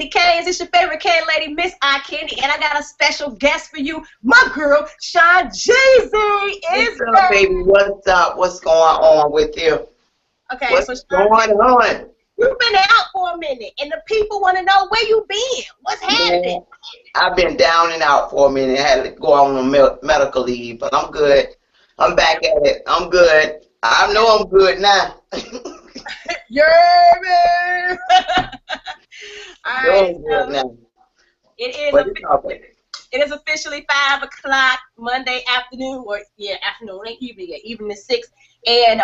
Candy Canes. It's your favorite candy lady, Miss I Candy, and I got a special guest for you, my girl, Shaun G. What's up, baby? What's up? What's going on with you? Okay, what's so going on? You've been out for a minute, and the people want to know where you been. What's happening? I've been down and out for a minute. I had to go on a medical leave, but I'm good. I'm back at it. I'm good. I know I'm good now. Yeah, all right, so it is officially 5 o'clock Monday afternoon, or afternoon, ain't evening yet, evening is 6, and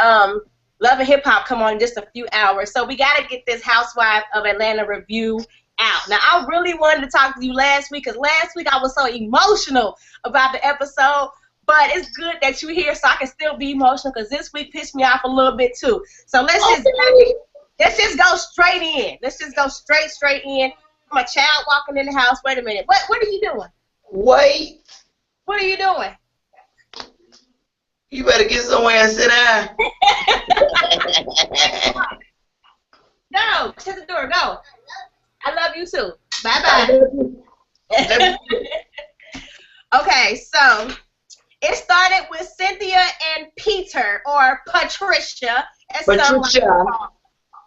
Love and Hip Hop come on in just a few hours, so we got to get this Housewives of Atlanta review out. Now, I really wanted to talk to you last week, because last week I was so emotional about the episode, but it's good that you're here so I can still be emotional, because this week pissed me off a little bit too. So let's just go straight in. Let's just go straight in. I'm a child walking in the house. Wait a minute. What are you doing? Wait. What are you doing? You better get somewhere and sit down. No, shut the door. Go. I love you too. Bye-bye. Okay, so it started with Cynthia and Peter, or Patricia.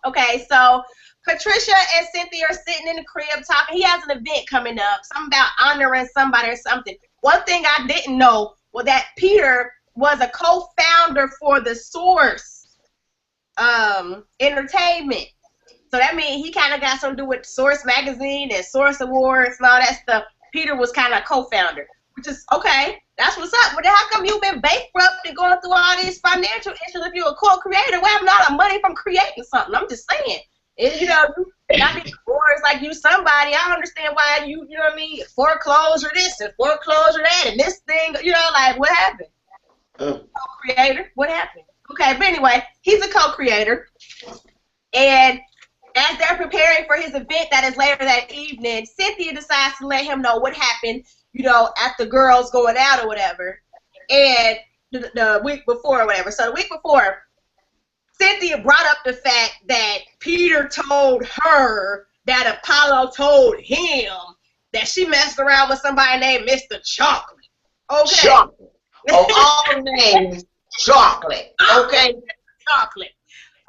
Okay, so Patricia and Cynthia are sitting in the crib talking. He has an event coming up, something about honoring somebody or something. One thing I didn't know was that Peter was a co-founder for the Source Entertainment. So that means he kind of got something to do with Source Magazine and Source Awards and all that stuff. Peter was kind of a co-founder, which is okay. That's what's up. But then how come you've been bankrupt and going through all these financial issues if you're a co-creator? Where have all the money from creating something? I'm just saying. And, you know, not be divorced like you somebody. I understand why you know what I mean, foreclosure this and foreclosure that and this thing. You know, like, what happened? Co-creator? What happened? Okay, but anyway, he's a co-creator. And as they're preparing for his event that is later that evening, Cynthia decides to let him know what happened, you know, at the girls going out or whatever, and the week before or whatever. So the week before, Cynthia brought up the fact that Peter told her that Apollo told him that she messed around with somebody named Mr. Chocolate. Okay. Chocolate. Of all names, Chocolate. Okay. Chocolate.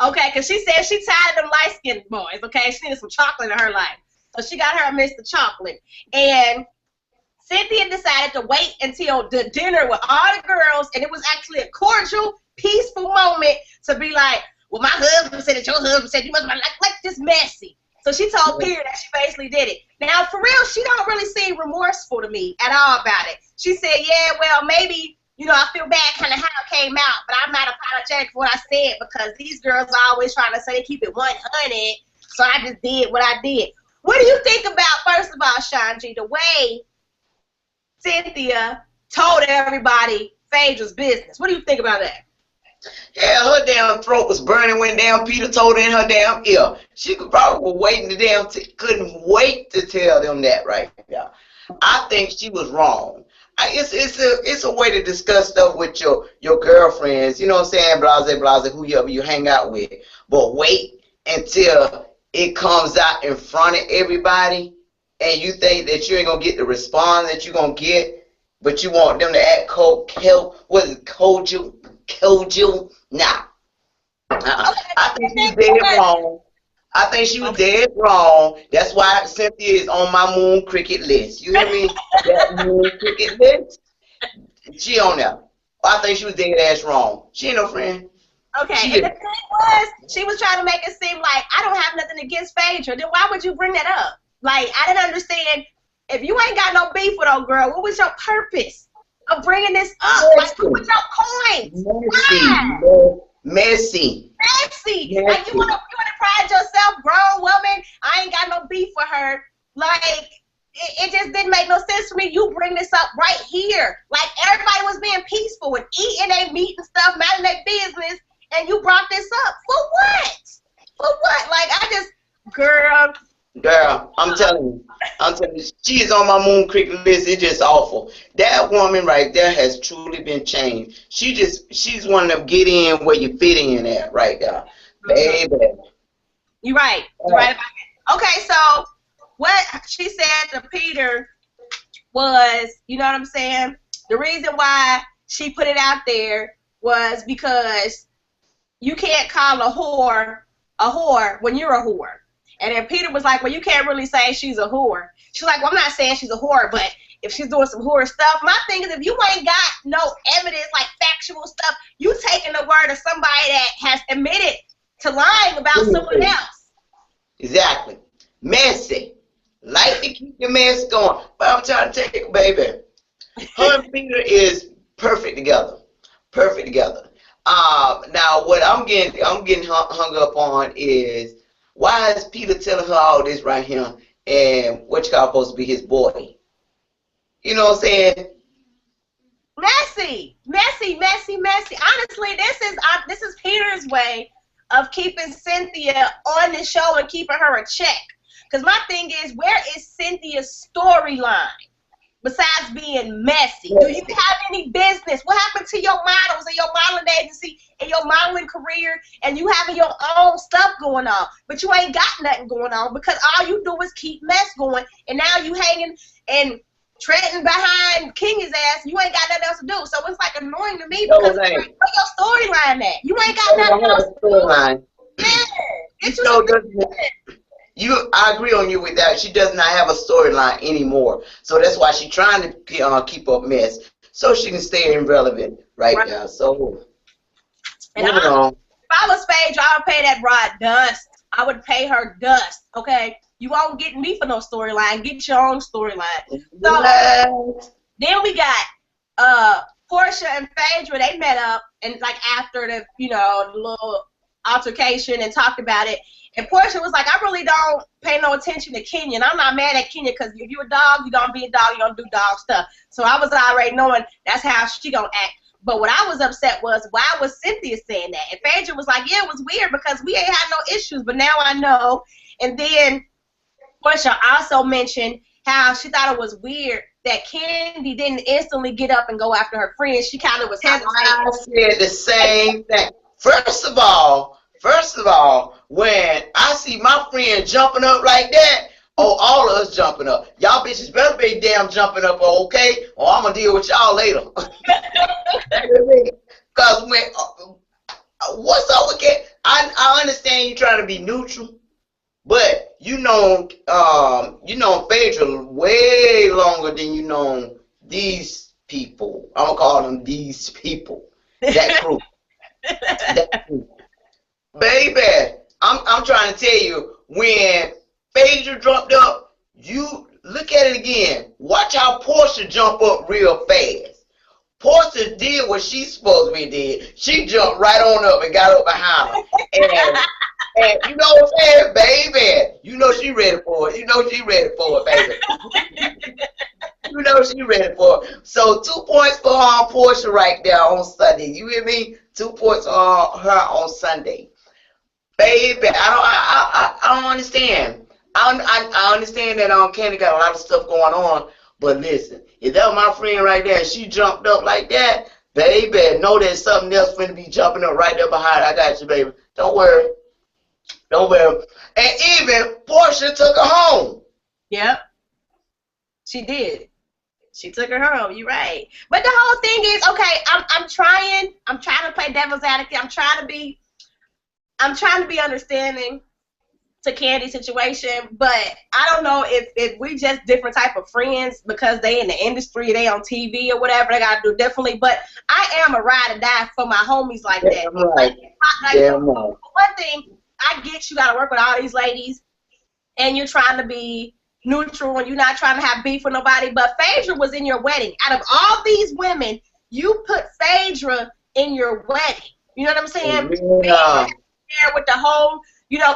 Okay, because she said she tired of them light-skinned boys, okay? She needed some chocolate in her life. So she got her Mr. Chocolate. And Cynthia decided to wait until the dinner with all the girls, and it was actually a cordial, peaceful moment to be like, well, my husband said that your husband said you must have like this messy. So she told Peter that she basically did it. Now, for real, she don't really seem remorseful to me at all about it. She said, yeah, well, maybe, you know, I feel bad kind of how it came out, but I'm not apologetic for what I said because these girls are always trying to say they keep it 100, so I just did what I did. What do you think about, first of all, Shaun G, the way Cynthia told everybody Phaedra's business? What do you think about that? Yeah, her damn throat was burning when damn Peter told her in her damn ear. She could probably couldn't wait to tell them that right now. I think she was wrong. It's a way to discuss stuff with your girlfriends, you know what I'm saying, blase, whoever you hang out with. But wait until it comes out in front of everybody and you think that you ain't going to get the response that you're going to get, but you want them to act cordial. Nah. I think she's dead wrong. I think she was dead wrong. That's why Cynthia is on my moon cricket list. You hear me? That moon cricket list? She on there. I think she was dead ass wrong. She ain't no friend. Okay, and the thing was, she was trying to make it seem like I don't have nothing against Phaedra. Then why would you bring that up? Like, I didn't understand. If you ain't got no beef with old girl, what was your purpose of bringing this up? Like, what was your point? Messy. Like, you wanna pride yourself, grown woman. I ain't got no beef with her. Like, it just didn't make no sense for me. You bring this up right here. Like, everybody was being peaceful and eating their meat and stuff, minding their business, and you brought this up. For what? For what? Like, Girl, I'm telling you, she is on my moon cricket list. It's just awful. That woman right there has truly been changed. She's one of them get in where you fit in at right there. Baby. You're right. You're right about that. Okay, so what she said to Peter was, you know what I'm saying? The reason why she put it out there was because you can't call a whore when you're a whore. And then Peter was like, well, you can't really say she's a whore. She's like, well, I'm not saying she's a whore, but if she's doing some whore stuff, my thing is if you ain't got no evidence, like factual stuff, you taking the word of somebody that has admitted to lying about someone else. Exactly. Messy. Like to keep the mess going. But I'm trying to take it, baby. Her and Peter is perfect together. Perfect together. Now what I'm getting hung up on is why is Peter telling her all this right here and what you call supposed to be his boy? You know what I'm saying? Messy. Honestly, this is Peter's way of keeping Cynthia on the show and keeping her a check. Because my thing is, where is Cynthia's storyline besides being messy? Do you have any business? What happened to your models and your modeling agency and your modeling career and you having your own stuff going on? But you ain't got nothing going on because all you do is keep mess going. And now you hanging and treading behind King's ass. You ain't got nothing else to do. So it's like annoying to me because where your storyline at? You ain't got nothing else to do. Yeah. Get you some I agree on you with that. She does not have a storyline anymore. So that's why she's trying to keep up mess so she can stay irrelevant right now. So, moving on. If I was Phaedra, I would pay that broad dust. I would pay her dust, okay? You won't get me for no storyline. Get your own storyline. So, then we got Porsha and Phaedra. They met up and like after the, the little altercation and talked about it. And Porsha was like, I really don't pay no attention to Kenya. And I'm not mad at Kenya because if you're a dog, you're going to be a dog. You're going to do dog stuff. So I was already knowing that's how she going to act. But what I was upset was, why was Cynthia saying that? And Phaedra was like, yeah, it was weird because we ain't had no issues. But now I know. And then Porsha also mentioned how she thought it was weird that Kandi didn't instantly get up and go after her friend. She kind of was hesitating. I said the same thing. First of all, when I see my friend jumping up like that, all of us jumping up. Y'all bitches better be damn jumping up, okay? Or I'm going to deal with y'all later. Because when, what's up with that? I understand you trying to be neutral, but you know Phaedra way longer than you know these people. I'm going to call them these people. That crew. That crew. Baby, I'm trying to tell you, when Phaedra jumped up, you look at it again. Watch how Porsha jump up real fast. Porsha did what she's supposed to be did. She jumped right on up and got up behind her. And you know what I'm saying, baby? You know she ready for it. You know she ready for it, baby. You know she ready for it. So 2 points for Porsha right there on Sunday. You hear me? 2 points on her on Sunday. Baby, I don't understand. I understand that Kandi got a lot of stuff going on, but listen, if that was my friend right there and she jumped up like that, baby, know that something else finna be jumping up right there behind her. I got you, baby. Don't worry. Don't worry. And even Porsha took her home. Yep. She did. She took her home. You're right. But the whole thing is, okay, I'm trying to play devil's advocate. I'm trying to be understanding to Kandi's situation, but I don't know if we just different type of friends because they in the industry, they on TV or whatever, they gotta do differently. But I am a ride or die for my homies like that. Right. One thing, I get you gotta work with all these ladies and you're trying to be neutral and you're not trying to have beef with nobody, but Phaedra was in your wedding. Out of all these women, you put Phaedra in your wedding. You know what I'm saying? Yeah. With the whole,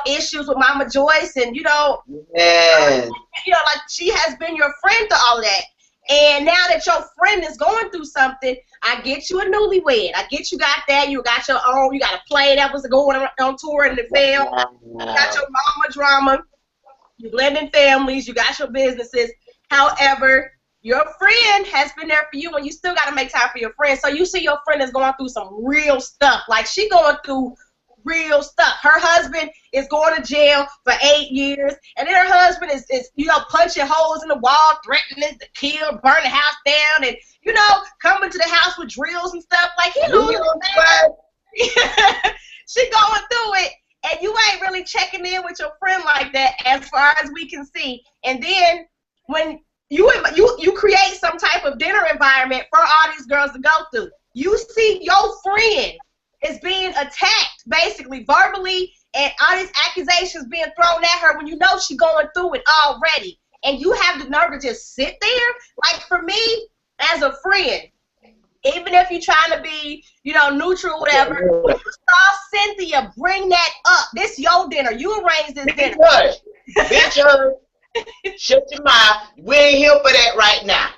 issues with Mama Joyce and, yes. Like she has been your friend to all that. And now that your friend is going through something, I get you a newlywed. I get you got that. You got your own. You got a play that was going on tour and it failed. You got your mama drama. You blending families. You got your businesses. However, your friend has been there for you and you still got to make time for your friend. So you see your friend is going through some real stuff. Like she going through real stuff. Her husband is going to jail for 8 years, and then her husband is punching holes in the wall, threatening to kill, burn the house down, and coming to the house with drills and stuff. Like, he knows she going through it, and you ain't really checking in with your friend like that, as far as we can see. And then when you create some type of dinner environment for all these girls to go through, you see your friend is being attacked, basically verbally, and all these accusations being thrown at her when you know she's going through it already, and you have the nerve to just sit there. Like, for me, as a friend, even if you're trying to be, neutral, whatever, when you saw Cynthia bring that up, this your dinner, you arranged this dinner. Bitch, shut your mouth. We ain't here for that right now.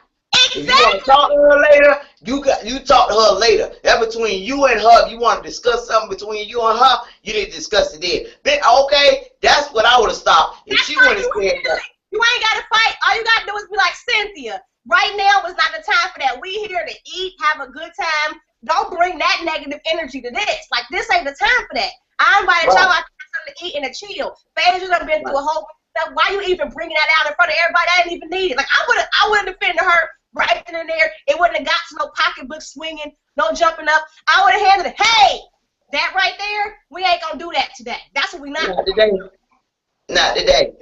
Exactly. If you want to talk to her later, you talk to her later. That's between you and her. If you want to discuss something between you and her, you need to discuss it then. Then, okay, that's what I would have stopped. If she would have said that. You ain't got to fight. All you got to do is be like, Cynthia, right now is not the time for that. We here to eat, have a good time. Don't bring that negative energy to this. Like, this ain't the time for that. I invited y'all out to something to eat and to chill. Phaedra done been through a whole bunch of stuff. Why you even bringing that out in front of everybody? I didn't even need it. Like, I would have defended her right then and there. It wouldn't have got to no pocketbook swinging, no jumping up. I would have handled it. Hey, that right there, we ain't gonna do that today. That's what we not. Not today. Not today.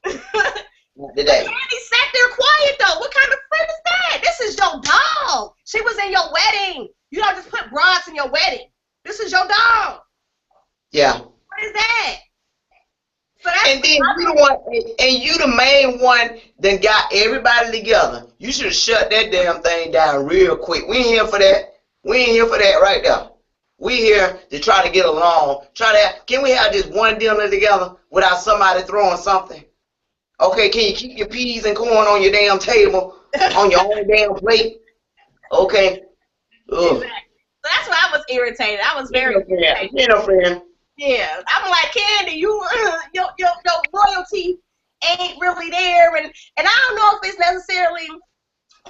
Not today. Kandi sat there quiet though. What kind of friend is that? This is your dog. She was in your wedding. You don't just put broads in your wedding. This is your dog. Yeah. What is that? So that's and then you the one, and you the main one that got everybody together. You should have shut that damn thing down real quick. We ain't here for that. We ain't here for that right there. We here to try to get along. Can we have just one dinner together without somebody throwing something? Okay, can you keep your peas and corn on your damn table, on your own damn plate? Okay. Ugh. Exactly. So that's why I was irritated. I was very irritated. You know, friend. Yeah, I'm like, Kandi, your loyalty ain't really there, and I don't know if it's necessarily.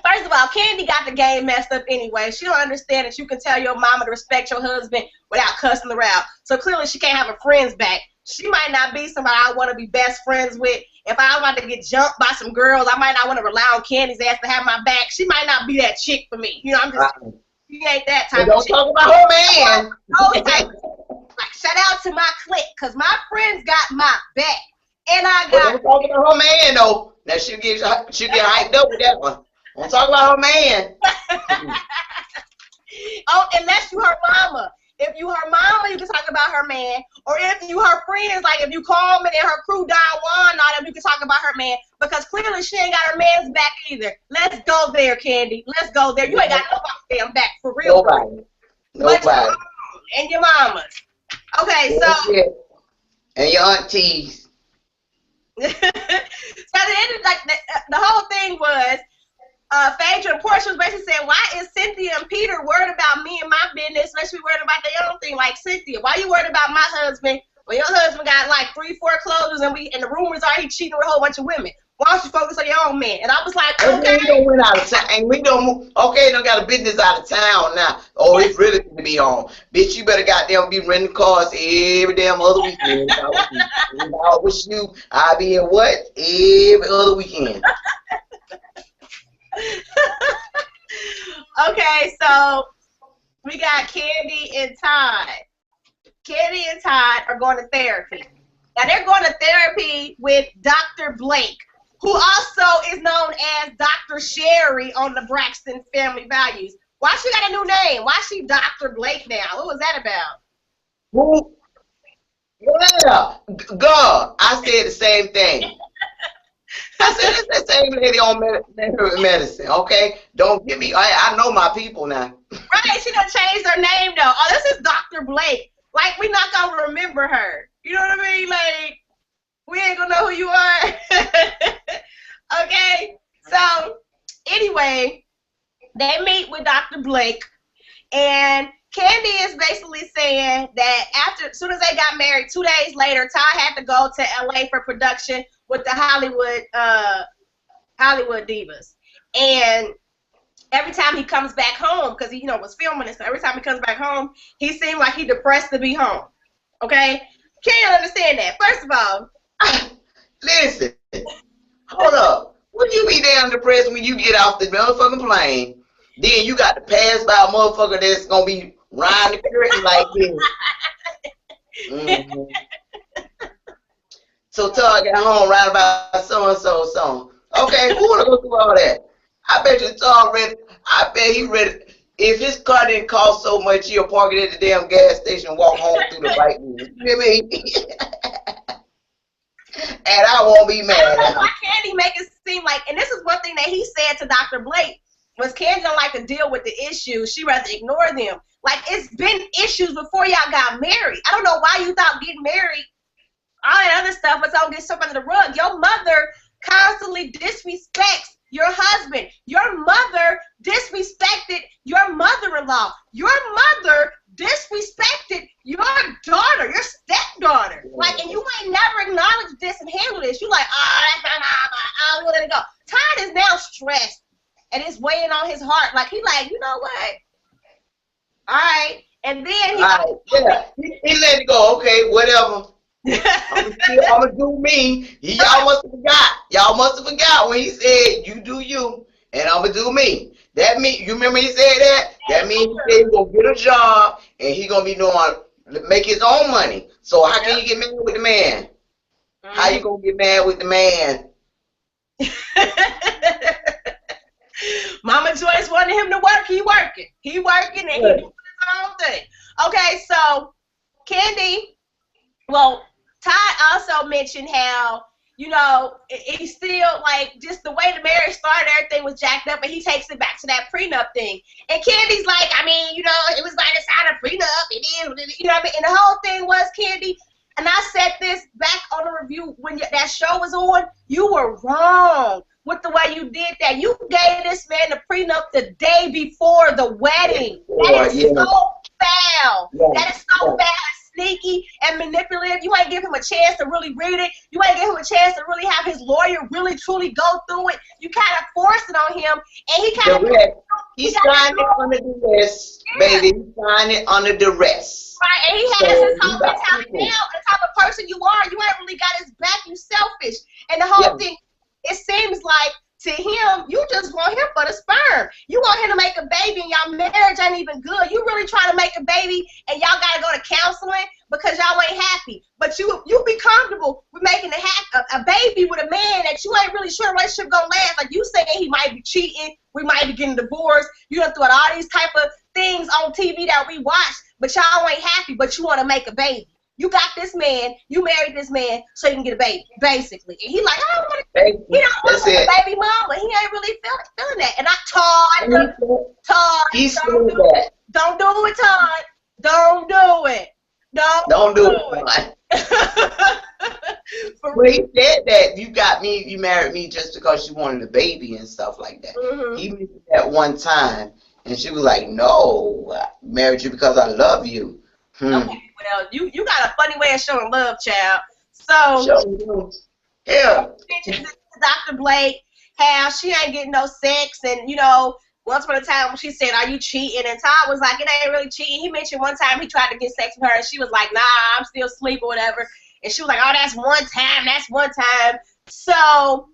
First of all, Kandi got the game messed up anyway. She don't understand that you can tell your mama to respect your husband without cussing her out. So clearly she can't have her friends back. She might not be somebody I want to be best friends with. If I'm about to get jumped by some girls, I might not want to rely on Kandi's ass to have my back. She might not be that chick for me. I'm just, she ain't that type of chick. Don't talk about her man. Like, shout out to my clique, because my friends got my back. And I got. Don't talk about her man, though. Now she'll get hyped up with that one. Don't talk about her man. Oh, unless you her mama. If you her mama, you can talk about her man. Or if you her friends, like if you Coleman and her crew, Don Juan, all them, you can talk about her man. Because clearly she ain't got her man's back either. Let's go there, Kandi. Let's go there. You ain't got nobody's damn back, for real. Nobody. And your mamas. Okay, so. And your aunties. So the whole thing was, Phaedra and Porsha was basically saying, why is Cynthia and Peter worried about me and my business? Let's be worried about their own thing. Like, Cynthia, why you worried about my husband when your husband got like 3 foreclosures and the rumors are he cheating with a whole bunch of women? Why don't you focus on your own man? And I was like, okay. We don't went out of town, and we don't. Okay, don't got a business out of town now. Oh, it's really gonna be on. Bitch, you better goddamn be renting cars every damn other weekend. If I wish you, I'd be in what every other weekend. Okay, so we got Kandi and Todd. Kandi and Todd are going to therapy. Now they're going to therapy with Dr. Blake, who also is known as Dr. Sherry on the Braxton Family Values. Why she got a new name? Why she Dr. Blake now? What was that about? Who? Yeah, God, I said the same thing. I said it's the same lady on medicine, okay? Don't give me, I know my people now. Right, she done changed her name though. Oh, this is Dr. Blake. Like, we not gonna remember her. You know what I mean? Like, we ain't gonna know who you are. Okay, so anyway, they meet with Dr. Blake, and Kandi is basically saying that as soon as they got married, 2 days later, Todd had to go to LA for production with the Hollywood divas. And every time he comes back home, because he was filming it, so every time he comes back home, he seemed like he depressed to be home. Okay? Can't understand that. First of all, Listen, hold up. When you be damn depressed when you get off the motherfucking plane, then you got to pass by a motherfucker that's gonna be riding the curtain like this. Mm-hmm. So Todd got home right about so. Okay, who wanna go through all that? I bet you Todd ready. I bet he ready. If his car didn't cost so much, he'll park it at the damn gas station and walk home through the bike. You hear me? And I won't be mad at him. Why can't he make it seem like, and this is one thing that he said to Dr. Blake, was Kandi don't like to deal with the issues. She rather ignore them. Like, it's been issues before y'all got married. I don't know why you thought getting married, all that other stuff was gonna get stuff under the rug. Your mother constantly disrespects your husband. Your mother disrespected your mother-in-law. Your mother disrespected your daughter, your stepdaughter. Like, and you ain't never acknowledged this and handled this. You like, oh, that's not, I'm gonna let it go. Todd is now stressed and it's weighing on his heart. Like, he like, you know what? All right. And then he let it go. Okay, whatever. I'm gonna do me. Y'all must have forgot. Y'all must have forgot when he said, "You do you, and I'm gonna do me." That mean you remember he said that? That means he said he's gonna get a job and he gonna be doing make his own money. So how can you get mad with the man? How you gonna get mad with the man? Mama Joyce wanted him to work. He working. He working and he doing his own thing. Okay, so Kandi, well, Todd also mentioned how, you know, he's still like, just the way the marriage started, everything was jacked up, and he takes it back to that prenup thing. And Kandi's like, I mean, you know, it was like a sign of prenup. It is, you know what I mean? And the whole thing was, Kandi, and I said this back on the review when that show was on, you were wrong with the way you did that. You gave this man the prenup the day before the wedding. That is so foul. That is so bad. Sneaky and manipulative. You ain't give him a chance to really read it. You ain't give him a chance to really have his lawyer really truly go through it. You kind of forced it on him, and he kind of he signed it under duress, baby. He signed it under duress. Right, and he has his whole mentality now. The type of person you are, you ain't really got his back. You selfish, and the whole thing. It seems like to him, you just want him for the sperm. You want him to make a baby and y'all marriage ain't even good. You really trying to make a baby and y'all got to go to counseling because y'all ain't happy. But you be comfortable with making a baby with a man that you ain't really sure the relationship going to last. Like you saying he might be cheating. We might be getting divorced. You done through all these type of things on TV that we watch, but y'all ain't happy, but you want to make a baby. You got this man, you married this man so you can get a baby, basically. And he like, I don't want to, he don't want to be a baby mama. He ain't really feeling that. And Todd, he's don't do it. Don't do it, Todd. Don't do it. Don't do it. Well, he said that you married me just because you wanted a baby and stuff like that. He mentioned that one time, and she was like, no, I married you because I love you. Okay, well, you got a funny way of showing love, child. So, Dr. Blake, how she ain't getting no sex, and, you know, once upon a time when she said, are you cheating? And Todd was like, it ain't really cheating. He mentioned one time he tried to get sex with her, and she was like, nah, I'm still asleep or whatever. And she was like, oh, that's one time. So,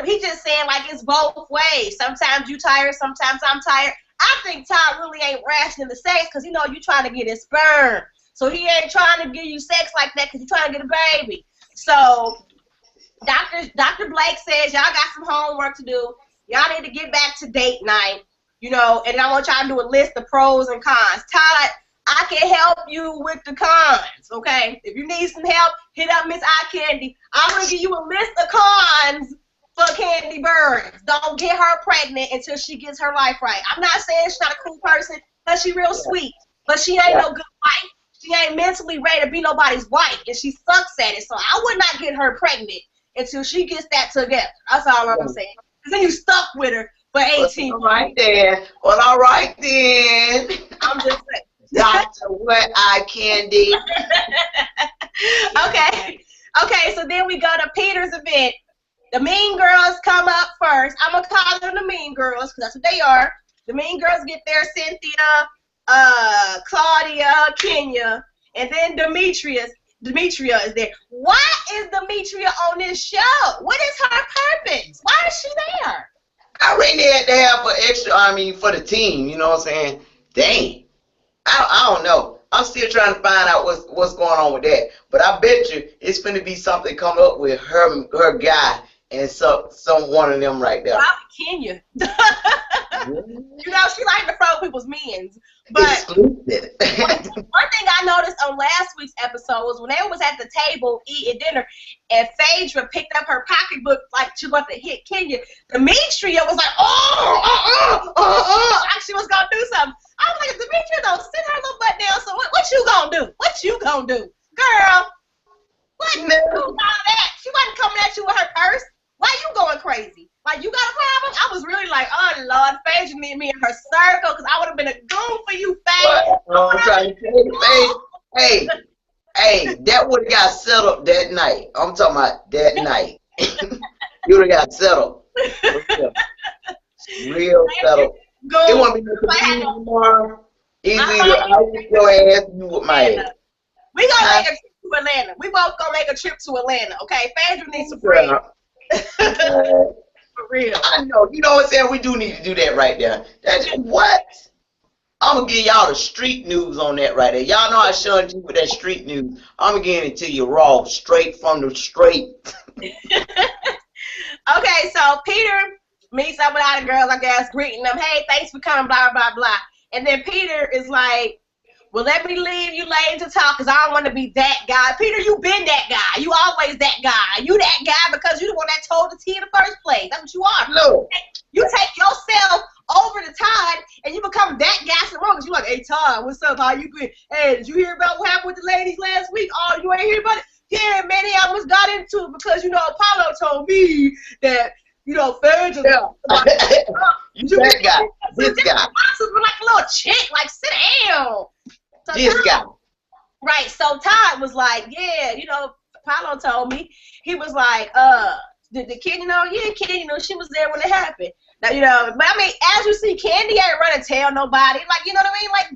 he just saying, like, it's both ways. Sometimes you tired, sometimes I'm tired. I think Todd really ain't rationing the sex because, you know, you trying to get his sperm. So he ain't trying to give you sex like that because you're trying to get a baby. So Dr. Blake says, y'all got some homework to do. Y'all need to get back to date night, you know, and I want y'all to do a list of pros and cons. Todd, I can help you with the cons, okay? If you need some help, hit up Miss Eye Candy. I'm going to give you a list of cons for Kandi Burns. Don't get her pregnant until she gets her life right. I'm not saying she's not a cool person, because she's real sweet, but she ain't no good wife. She ain't mentally ready to be nobody's wife, and she sucks at it. So I would not get her pregnant until she gets that together. That's all I'm saying. Because then you stuck with her for 18 months. All right then. Well, all right then. I'm just saying. Dr. What Eye Candy. Okay, so then we go to Peter's event. The Mean Girls come up first. I'm going to call them the Mean Girls because that's what they are. The Mean Girls get there, Cynthia, Claudia, Kenya, And then Demetria is there. Why is Demetria on this show? What is her purpose? Why is she there? I really had to have for extra, for the team, you know what I'm saying? Dang. I don't know. I'm still trying to find out what's going on with that. But I bet you it's going to be something coming up with her guy and some one of them right there. Probably Kenya. You know, she like to throw people's men's. But one thing I noticed on last week's episode was when they was at the table eating dinner and Phaedra picked up her pocketbook like she was about to hit Kenya, Demetria was like, like she was going to do something. I was like, Demetria don't sit her little butt down, so what you going to do? What you going to do? Girl, what you do all that? She wasn't coming at you with her purse. Why you going crazy? Like, you got a problem? I was really like, oh, Lord, Phaedra need me in her circle because I would have been a goon for you, Phaedra. I'm trying to tell you, Phaedra. Hey, that would have got settled that night. I'm talking about that night. You would have got settled. Real settled. It won't be no confusion tomorrow. Easy, I'll whip your ass, you with my ass. We gonna make a trip to Atlanta. We both gonna make a trip to Atlanta, okay? Phaedra needs some friends. For real. I know. You know what I'm saying? We do need to do that right there. That's what? I'm going to give y'all the street news on that right there. Y'all know I Shaun G with that street news. I'm going to get it to you raw, straight from the straight. Okay, so Peter meets up with all the girls, I guess, greeting them. Hey, thanks for coming, blah, blah, blah. And then Peter is like, well, let me leave you ladies to talk because I don't want to be that guy. Peter, you been that guy. You always that guy. You that guy because you the one that told the tea in the first place. That's what you are. No. You take yourself over to Todd and you become that guy in the room because you like, hey, Todd, what's up? How you been? Hey, did you hear about what happened with the ladies last week? Oh, you ain't hear about it? Yeah, man, they almost got into it because, you know, Apollo told me that, you know, Phaedra. Yeah. You that guy. This guy. Like a little chick. Like, sit down. So this guy. Right, so Todd was like, yeah, you know, Apollo told me. He was like, did the kid, you know, yeah, kid, you know, she was there when it happened. Now, you know, but I mean, as you see, Kandi ain't running tell nobody. Like, you know what I mean? Like,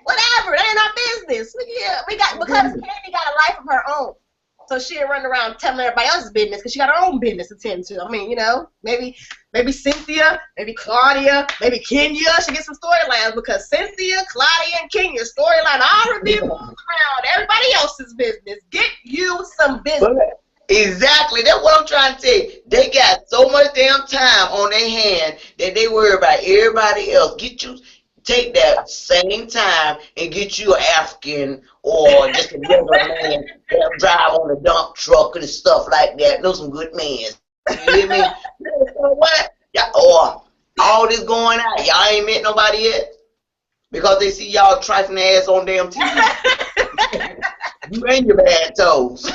whatever, that ain't our business. Yeah, because Kandi got a life of her own. So she ain't running around telling everybody else's business because she got her own business to tend to. I mean, you know, maybe Cynthia, maybe Claudia, maybe Kenya should get some storylines because Cynthia, Claudia, and Kenya's storyline all revealed around everybody else's business. Get you some business. Exactly. That's what I'm trying to tell you. They got so much damn time on their hand that they worry about everybody else. Take that same time and get you an African or just a regular man that drive on a dump truck and stuff like that. Know some good men. You hear me? What? Or all this going out, y'all ain't met nobody yet because they see y'all trifling ass on damn TV. You and your bad toes.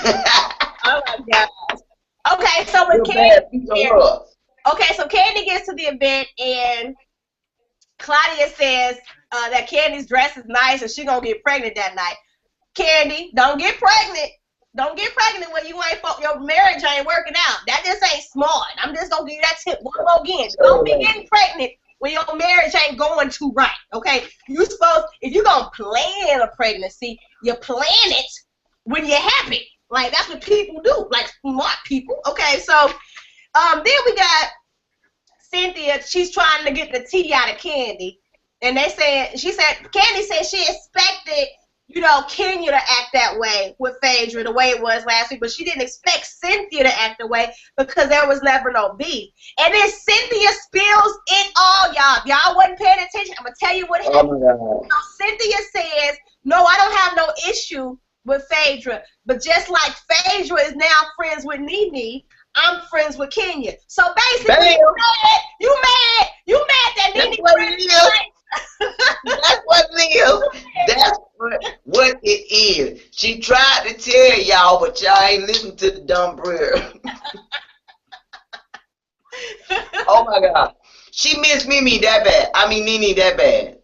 Oh my gosh. Okay, so when Kandi gets to the event and Claudia says that Kandi's dress is nice and she gonna get pregnant that night. Kandi, don't get pregnant. Don't get pregnant when your marriage ain't working out. That just ain't smart. I'm just gonna give you that tip one more again. Don't be getting pregnant when your marriage ain't going too right. Okay? If you gonna plan a pregnancy, you plan it when you're happy. Like that's what people do. Like smart people. Okay, so then we got Cynthia, she's trying to get the tea out of Kandi. And Kandi said she expected, you know, Kenya to act that way with Phaedra the way it was last week, but she didn't expect Cynthia to act the way because there was never no beef. And then Cynthia spills it all, y'all. If y'all wasn't paying attention, I'm going to tell you what happened. So Cynthia says, no, I don't have no issue with Phaedra, but just like Phaedra is now friends with Nene, I'm friends with Kenya. So basically, you mad that Nene friends That's what it is. That's what it is. She tried to tell y'all, but y'all ain't listen to the dumb prayer. Oh my God. She missed Mimi that bad. I mean Nene that bad.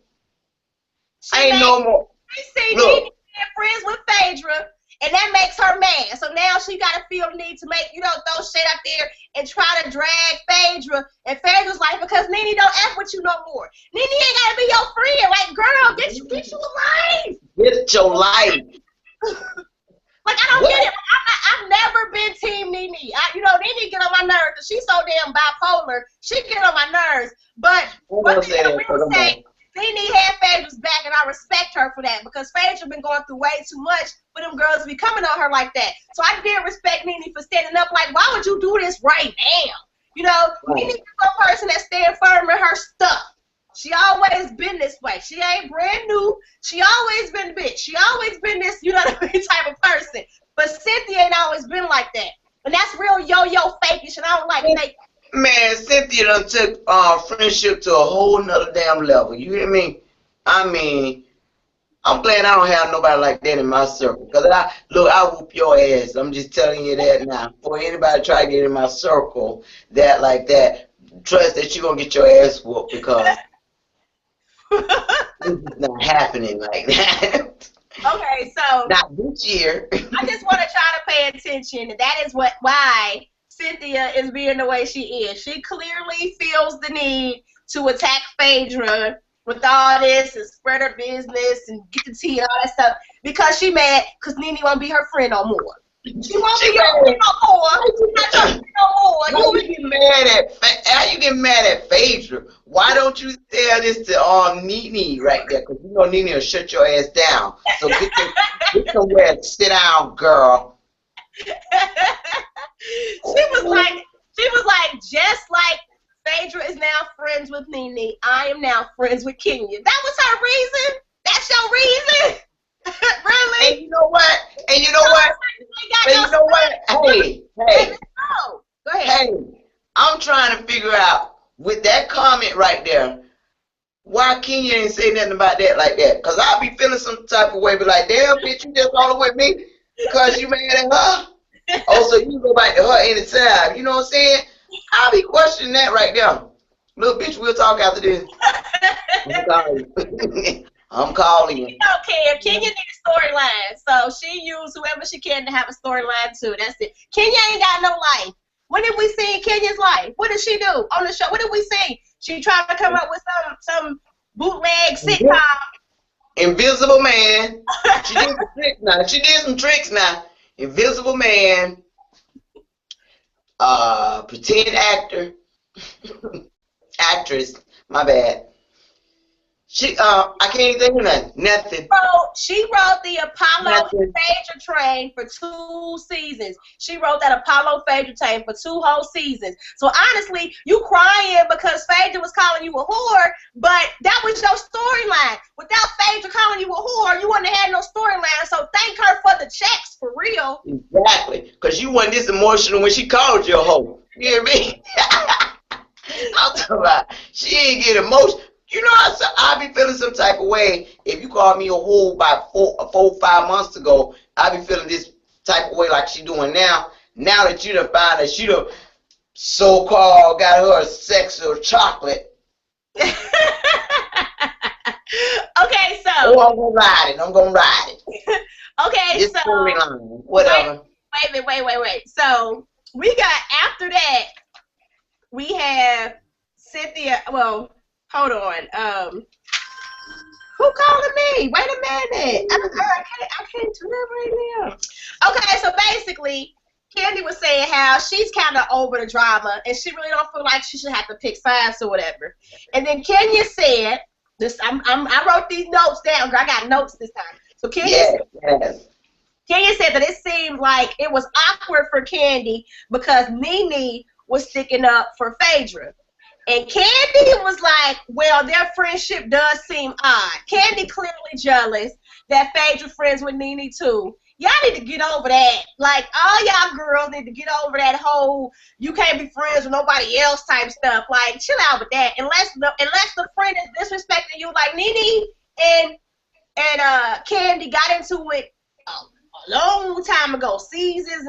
I ain't no more. I see Nene friends with Phaedra, And that makes her mad. So now she got to feel the need to make, throw shit out there and try to drag Phaedra. And Phaedra's like, because Nene don't F with you no more. Nene ain't got to be your friend. Like, girl, get you a life. Get your life. Like, I don't get it. I've never been team Nene. Nene get on my nerves because she's so damn bipolar. She get on my nerves. But one thing I will say, Nene had Phaedra's back, and I respect her for that because Phaedra been going through way too much for them girls to be coming on her like that. So I did respect Nene for standing up. Like, why would you do this right now? Nene is a person that stands firm in her stuff. She always been this way. She ain't brand new. She always been the bitch. She always been this, type of person. But Cynthia ain't always been like that. And that's real yo-yo fakish, and I don't like fake. Man, Cynthia done took friendship to a whole nother damn level. You hear me? I mean, I'm glad I don't have nobody like that in my circle. Because I whoop your ass. I'm just telling you that now. For anybody try to get in my circle like that, trust that you're going to get your ass whooped because this is not happening like that. Okay, so not this year. I just want to try to pay attention. That is why Cynthia is being the way she is. She clearly feels the need to attack Phaedra with all this and spread her business and get the tea and all that stuff because she mad because Nene won't be her friend no more. She won't be your friend no more. She's not your friend no more. How you get mad at Phaedra? Why don't you tell this to Nene right there? Because Nene will shut your ass down. So get somewhere and sit down, girl. She was like, just like Phaedra is now friends with Nene, I am now friends with Kenya. That was her reason? That's your reason? Really? And you know what? Hey. Go ahead. Hey, I'm trying to figure out with that comment right there, why Kenya ain't say nothing about that like that? Because I'll be feeling some type of way, be like, damn, bitch, you just on with me because you mad at her? Oh, so you go back to her anytime. You know what I'm saying? I'll be questioning that right there. Little bitch, we'll talk after this. I'm calling you. She don't care. Kenya needs a storyline. So she used whoever she can to have a storyline too. That's it. Kenya ain't got no life. When did we see Kenya's life? What did she do on the show? What did we see? She tried to come up with some bootleg sitcom. Invisible Man. She did some tricks now. Invisible Man. Pretend actor. Actress. My bad. I can't think of nothing. She wrote the Apollo Phaedra train for 2 seasons. She wrote that Apollo Phaedra train for 2 whole seasons. So honestly, you crying because Phaedra was calling you a whore, but that was your storyline. Without Phaedra calling you a whore, you wouldn't have had no storyline. So thank her for the checks, for real. Exactly, because you wasn't this emotional when she called you a hoe. You hear me? I'm talking about she ain't get emotional. I be feeling some type of way. If you called me a whole about 4 or 5 months ago, I be feeling this type of way like she doing now. Now that you done found that she done so-called got her a sexual chocolate. Okay, so. Oh, I'm gonna ride it. Okay, this so. Storyline, whatever. Wait. So we got, after that, we have Cynthia, well, hold on. Who calling me? Wait a minute. I can't do that right now. Okay, so basically, Kandi was saying how she's kind of over the drama and she really don't feel like she should have to pick sides or whatever. And then Kenya said, I wrote these notes down, girl. I got notes this time. So Kenya said that it seemed like it was awkward for Kandi because Nene was sticking up for Phaedra. And Kandi was like, well, their friendship does seem odd. Kandi clearly jealous that Phaedra friends with Nene too. Y'all need to get over that. Like, all y'all girls need to get over that whole you can't be friends with nobody else type stuff. Like, chill out with that. Unless the friend is disrespecting you, like Nene and Kandi got into it a long time ago.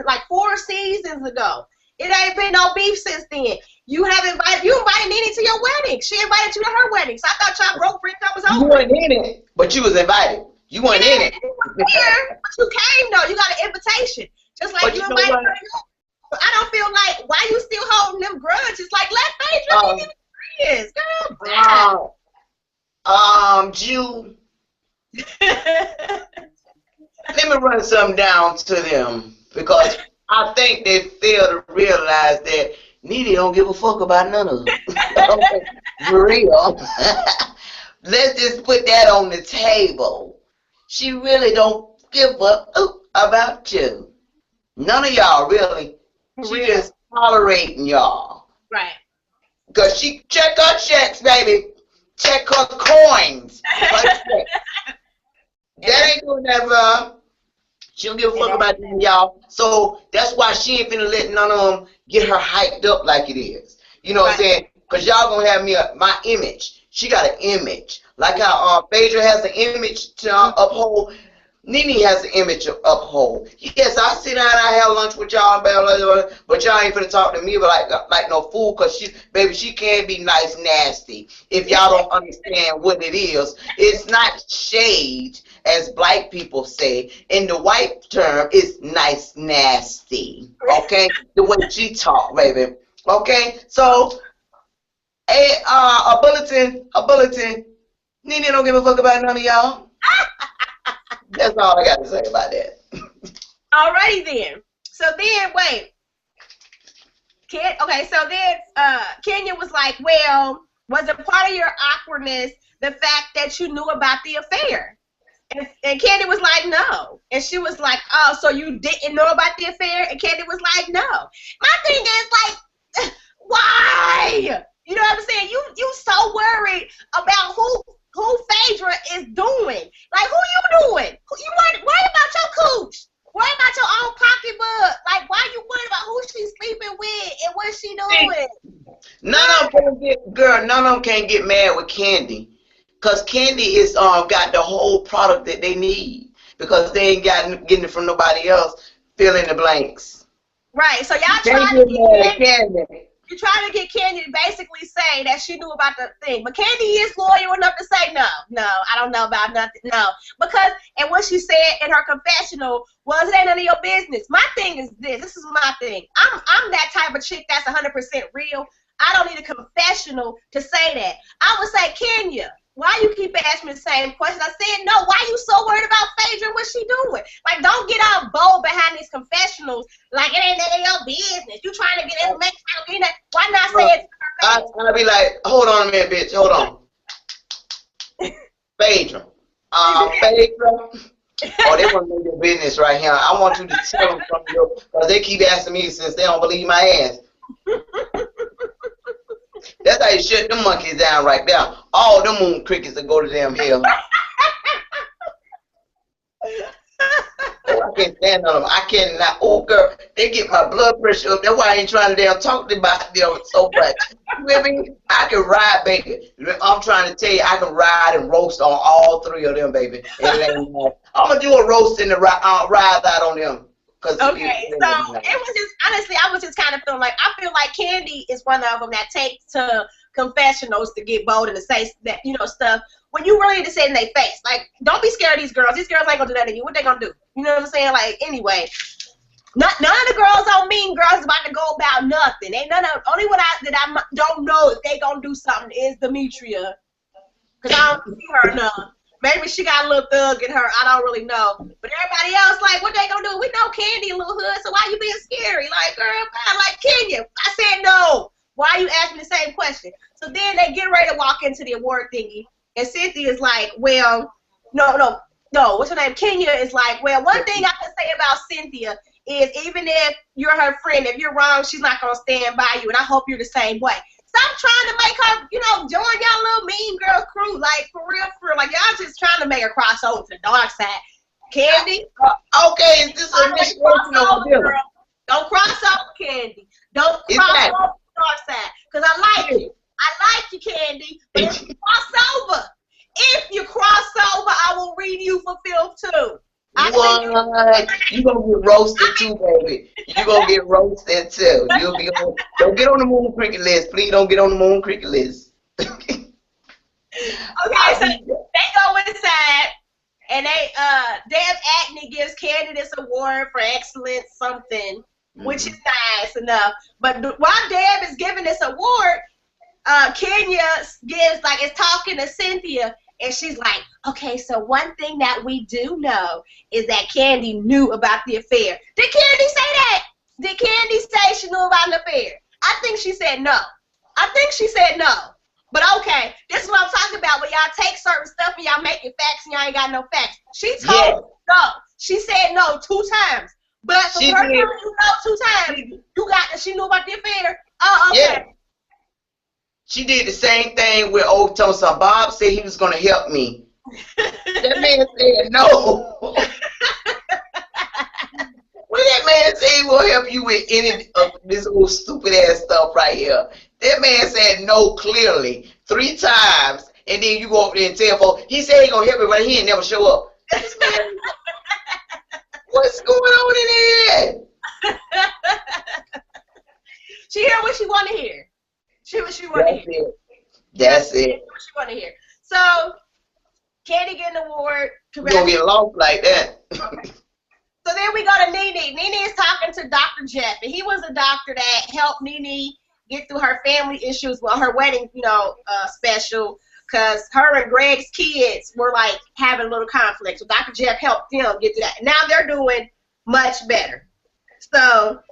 Like 4 seasons ago. It ain't been no beef since then. You invited Nene to your wedding. She invited you to her wedding. So I thought y'all broke bread. That was over. You weren't in it, but you was invited. You weren't in it. You weren't here, but you came though. You got an invitation. Just like you invited her. I don't feel like, why you still holding them grudges? Like, let Phaedra be friends, girl. Jew. Let me run something down to them, because I think they fail to realize that Nene don't give a fuck about none of them. For real. Let's just put that on the table. She really don't give a about you. None of y'all really. She just tolerating y'all. Right. Because she check her checks, baby. Check her coins. That ain't doing that, bro. She don't give a fuck about y'all. So that's why she ain't finna let none of them get her hyped up like it is. You know what I'm saying? Because y'all gonna have me my image. She got an image. Like how Phaedra has an image to uphold. Nene has an image to uphold. Yes, I sit down and I have lunch with y'all, but y'all ain't finna talk to me like no fool, because she can't be nice nasty if y'all don't understand what it is. It's not shade, as black people say. In the white term, it's nice nasty. Okay? The way she talk, baby. Okay? So, a bulletin. Nene don't give a fuck about none of y'all. That's all I got to say about that. Alrighty then. So then, wait. Okay, so then Kenya was like, well, was it part of your awkwardness the fact that you knew about the affair? And Kandi was like, no. And she was like, oh, so you didn't know about the affair? And Kandi was like, no. My thing is, like, why? You know what I'm saying? You so worried about who Phaedra is doing. Like, who you doing? You worry about your cooch. Worry about your own pocketbook. Like, why you worried about who she's sleeping with and what she doing? None of them can't get mad with Kandi. Because Kandi is got the whole product that they need. Because they ain't getting it from nobody else. Fill in the blanks. Right. So y'all trying to get Kandi. You're trying to get Kandi to basically say that she knew about the thing. But Kandi is loyal enough to say, no, I don't know about nothing. No. Because, and what she said in her confessional was, it ain't none of your business. My thing is this. This is my thing. I'm that type of chick that's 100% real. I don't need a confessional to say that. I would say, Kenya, why you keep asking me the same question? I said, no, why you so worried about Phaedra and what she doing? Like, don't get all bold behind these confessionals like it ain't none of your business. You trying to get information. Why not say it to her face? I'll be like, hold on a minute, bitch. Hold on. Phaedra. Phaedra. Oh, they want to know your business right here. I want you to tell them from your, because they keep asking me since they don't believe my ass. That's how you shut them monkeys down right there. All them moon crickets that go to damn hell. Oh, I can't stand on them. I cannot. Oh, girl, they get my blood pressure up. That's why I ain't trying to damn talk about them so much. You hear me? I can ride, baby. I'm trying to tell you, I can ride and roast on all three of them, baby. I'm going to do a roast and ride out on them. Okay, so it was just, honestly, I was just kind of feeling like, I feel like Kandi is one of them that takes to confessionals to get bold and to say that, you know, stuff when you really need to say it in their face. Like, don't be scared of these girls. These girls ain't gonna do that to you. What they gonna do? You know what I'm saying? Like, anyway, none of the girls on Mean Girls about to go about nothing. Ain't none of, only one I don't know if they gonna do something is Demetria, because I don't see her enough. Maybe she got a little thug in her. I don't really know. But everybody else, like, what they gonna do? We know Kandi a little hood, so why you being scary? Like, girl, I like Kenya. I said no. Why are you asking the same question? So then they get ready to walk into the award thingy, and Cynthia's like, well, no. What's her name? Kenya is like, well, one thing I can say about Cynthia is even if you're her friend, if you're wrong, she's not gonna stand by you, and I hope you're the same way. Stop trying to make her, you know, join y'all little Mean Girl crew. Like, for real. Like, y'all just trying to make her cross over to the dark side. Kandi? Okay, is this a cross over, girl. Don't cross over, Kandi. Don't cross over to the dark side. Because I like you. I like you, Kandi. But if you cross over, I will read you for film too. What? You gonna get roasted too, baby. You gonna get roasted too. You'll be on. Don't get on the Moon Cricket list, please. Don't get on the Moon Cricket list. Okay, so they go inside, And Deb Acne gives Kandi this award for excellence something, which is nice enough. But while Deb is giving this award, Kenya is talking to Cynthia, and she's like, okay, so one thing that we do know is that Kandi knew about the affair. Did Kandi say that? Did Kandi say she knew about the affair? I think she said no. But okay, this is what I'm talking about. When y'all take certain stuff and y'all make it facts and y'all ain't got no facts. She told no. She said no 2 times. But for her telling you no 2 times, you got that she knew about the affair. Oh, okay. Yeah. She did the same thing with old Thompson. Bob said he was going to help me. That man said no. When that man said he will help you with any of this old stupid ass stuff right here, that man said no clearly 3 times, and then you go over there and tell folks, he said he going to help me, but he ain't never show up. What's going on in here? She heard what she want to hear. That's it. What she want to hear. So, Kandi get an award. You don't get lost like that. So then we go to Nene. Nene is talking to Dr. Jeff, and he was a doctor that helped Nene get through her family issues, well, her wedding, special, because her and Greg's kids were like having a little conflict. So Dr. Jeff helped them get through that. Now they're doing much better. So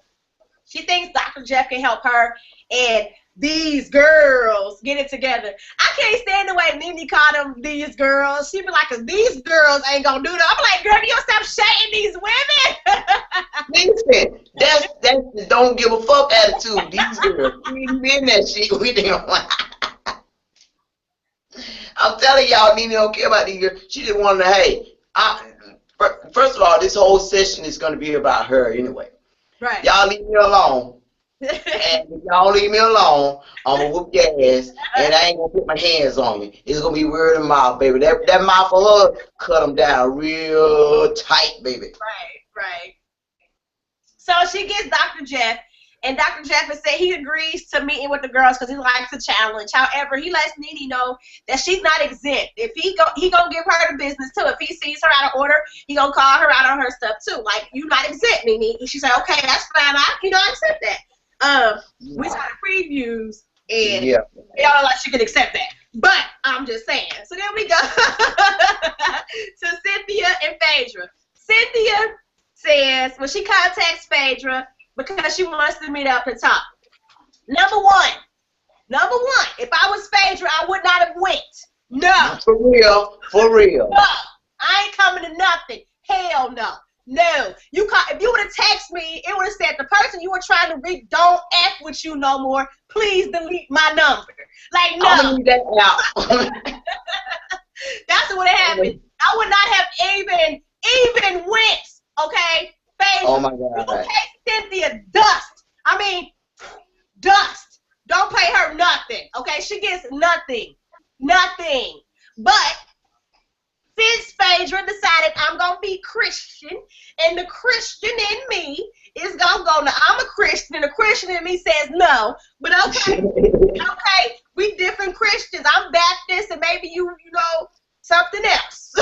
she thinks Dr. Jeff can help her, and these girls get it together. I can't stand the way Nene called them these girls. She be like, these girls ain't gonna do that. I'm like, girl, you stop shading these women. Listen, that's the don't give a fuck attitude. These girls, we ain't been that shit. We didn't. I'm telling y'all, Nene don't care about these girls. She just wanted to, hey, first of all, this whole session is gonna be about her anyway. Right. Y'all leave me alone. And if y'all leave me alone, I'm gonna whoop your ass, and I ain't gonna put my hands on you. It's gonna be word of mouth, baby. That mouth for her, cut them down real tight, baby. Right. So she gets Dr. Jeff, and Dr. Jeff has said he agrees to meeting with the girls because he likes the challenge. However, he lets Nene know that she's not exempt. If he gonna give her the business too. If he sees her out of order, he gonna call her out on her stuff too. Like, you not exempt, Nene. And she said, okay, that's fine. I accept that. We saw the previews, and y'all like she could accept that. But I'm just saying. So then we go to Cynthia and Phaedra. Cynthia says, well, she contacts Phaedra because she wants to meet up and talk. Number one, if I was Phaedra, I would not have went. No. For real. No. I ain't coming to nothing. Hell no. No, if you would have texted me, it would have said the person you were trying to reach don't F with you no more. Please delete my number. Like, no. I'm gonna leave that out. That's what happened. I would not have even went. Okay, Phaedra. Oh my God. Okay, Cynthia, dust. Dust. Don't pay her nothing. Okay, she gets nothing. But since Phaedra decided I'm going to be Christian, and the Christian in me is going to go, now I'm a Christian, and the Christian in me says no, but okay, we different Christians. I'm Baptist, and maybe you know, something else.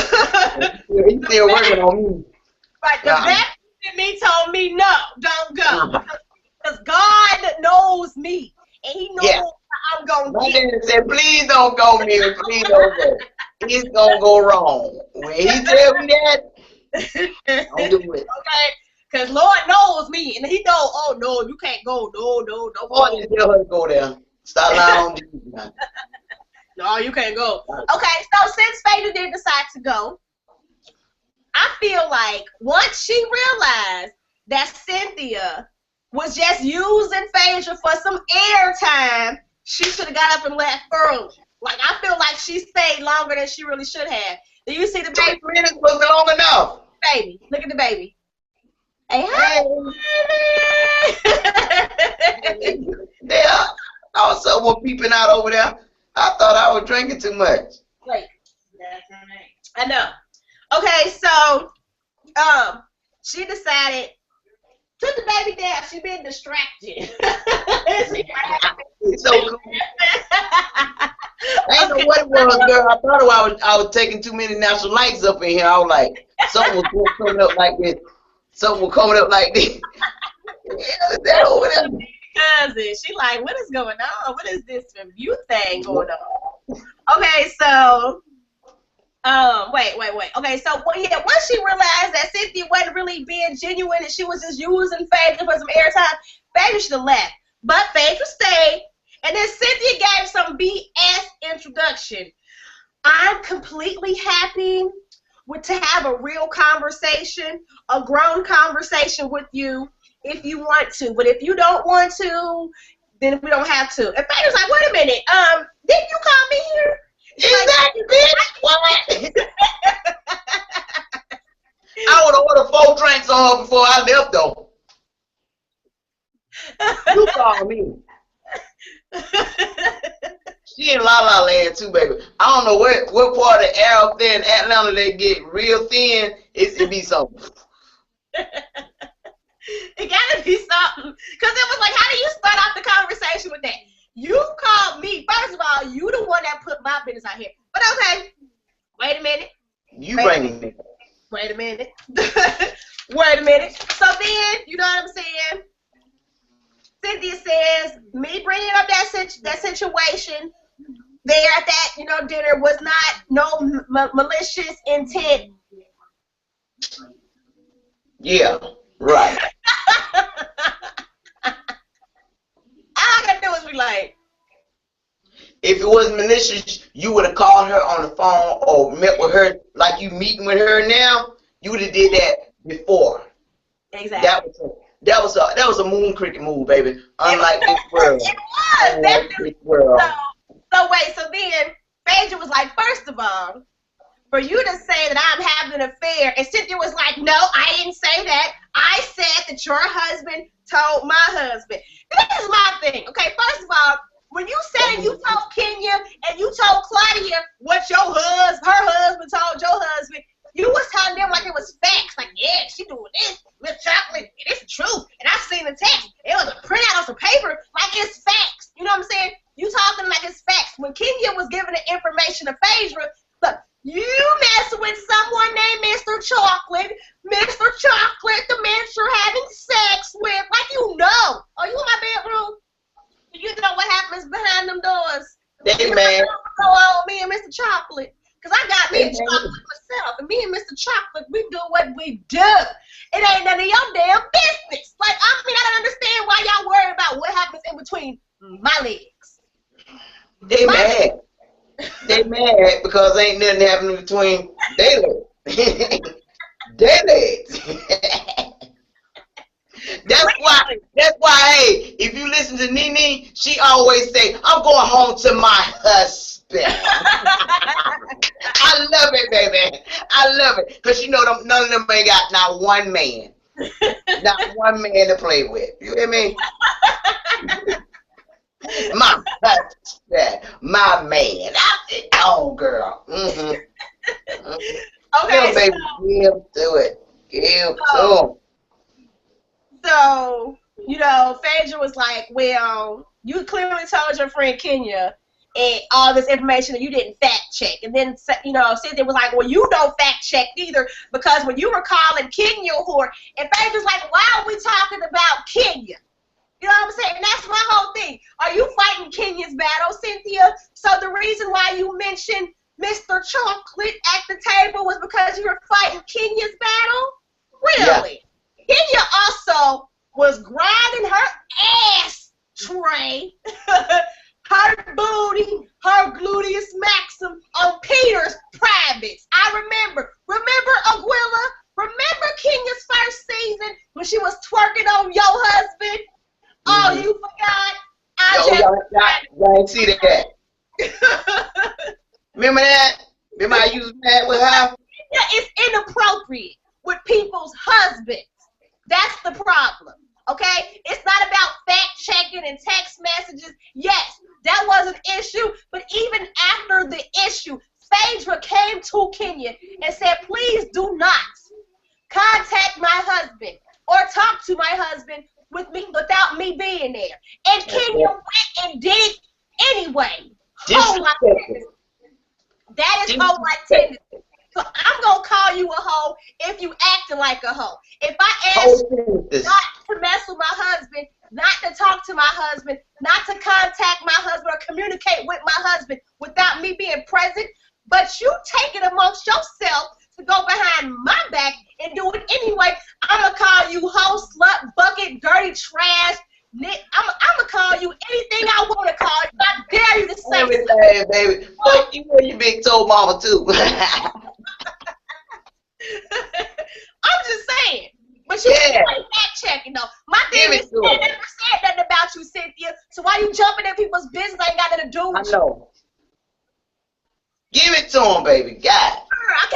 He's still working on me. Right, the Baptist in me told me no, don't go. Because God knows me, and he knows how I'm going to get. My dad said, please don't go, Mary, please don't go. It's gonna go wrong. When he tell me that, don't do it. Okay, because Lord knows me, and he knows. Oh no, you can't go. No. Boy, you tell her to go there. Stop lying on Jesus. No, you can't go. Okay, so since Phaedra did decide to go, I feel like once she realized that Cynthia was just using Phaedra for some airtime, she should have got up and left early. Like, I feel like she stayed longer than she really should have. Do you see the baby? 2 minutes was long enough. Baby, look at the baby. Hey, hi, baby. Yeah, I was someone peeping out over there. I thought I was drinking too much. Wait. I know. Okay, so, she decided, took the baby down. She been distracted. It's so cool. I ain't know Okay. what it was, girl. I thought I was taking too many natural lights up in here. I was like, something was coming up like this. Something was coming up like this. Yeah, is that over there? Cousin, she like, what is going on? What is this review thing going on? Okay, so wait. Okay, so once she realized that Cynthia wasn't really being genuine and she was just using Phaedra for some airtime, Phaedra should have left. But Phaedra stayed, and then Cynthia gave some BS introduction. I'm completely happy to have a real conversation, a grown conversation with you if you want to. But if you don't want to, then we don't have to. And Phaedra's like, wait a minute, didn't you call me here? Exactly, bitch. What? I would have ordered 4 drinks on her before I left, though. You call me. She in La La Land too, baby. I don't know what part of the air up there in Atlanta they get real thin. It be something. It gotta be something. Because it was like, how do you start off the conversation with that? You called me. First of all, you the one that put my business out here. But okay, wait a minute. You bring me. Wait a minute. Wait a minute. So then, you know what I'm saying? Cynthia says, me bringing up that situation there at that, dinner was not no malicious intent. Yeah, right. All I gotta do is be like, if it was malicious, you would have called her on the phone or met with her like you meeting with her now. You would have did that before. Exactly. That was a moon cricket move, baby. Unlike this world. It was. Unlike this world. So then Phaedra was like, first of all, for you to say that I'm having an affair, and Cynthia was like, no, I didn't say that. I said that your husband told my husband. This is my thing. Okay, first of all, when you said you told Kenya and you told Claudia what her husband told your husband, you was telling them like it was facts. Like, yeah, she doing this with chocolate. It's the truth. And I seen the text. It was a printout on some paper. Like, it's facts. You know what I'm saying? You talking like it's facts. When Kenya was giving the information to Phaedra, look, you mess with someone named Mr. Chocolate. Mr. Chocolate, the man you're having sex with. Like, you know. Oh, you in my bedroom? You know what happens behind them doors. Hey, man. Go on, me and Mr. Chocolate. Because I got me a chocolate myself. And me and Mr. Chocolate, we do what we do. It ain't none of your damn business. Like, I don't understand why y'all worry about what happens in between my legs. They mad. They mad because ain't nothing happening between their legs. Their legs. That's why, hey, if you listen to Nene, she always say, I'm going home to my husband. I love it, baby. I love it. Because none of them ain't got not one man. Not one man to play with. You hear me? My husband. My man. Oh, girl. Mm-hmm. Okay. Give, baby. Give to it. Give to him. So, Phaedra was like, well, you clearly told your friend Kenya and all this information that you didn't fact check. And then, Cynthia was like, well, you don't fact check either because when you were calling Kenya a whore, and Phaedra's like, why are we talking about Kenya? You know what I'm saying? And that's my whole thing. Are you fighting Kenya's battle, Cynthia? So the reason why you mentioned Mr. Chocolate at the table was because you were fighting Kenya's battle? Really? Yeah. Kenya also was grinding her ass tray, her booty, her gluteus maximum on Peter's privates. I remember Aguila? Remember Kenya's first season when she was twerking on your husband? Oh, you forgot? Y'all ain't see that. Remember that? Remember I used that with her? Yeah, it's inappropriate with people's husbands. That's the problem, okay? It's not about fact-checking and text messages. Yes, that was an issue, but even after the issue, Phaedra came to Kenya and said, please do not contact my husband or talk to my husband without me being there. And Kenya went and did it anyway. Disrespect. hoe like tendencies. So I'm gonna call you a hoe if you acting like a hoe. If I ask you not to mess with my husband, not to talk to my husband, not to contact my husband or communicate with my husband without me being present, but you take it amongst yourself to go behind my back and do it anyway, I'm gonna call you hoe, slut, bucket, dirty, trash. I'm gonna call you anything I want to call you. I dare you to say everything, baby. Fuck you and your big toe mama too. I'm just saying. But you can't fact checking though. My thing is, I never said nothing about you, Cynthia. So why you jumping in people's business? I ain't got nothing to do with I know. Give it to him, baby. God. I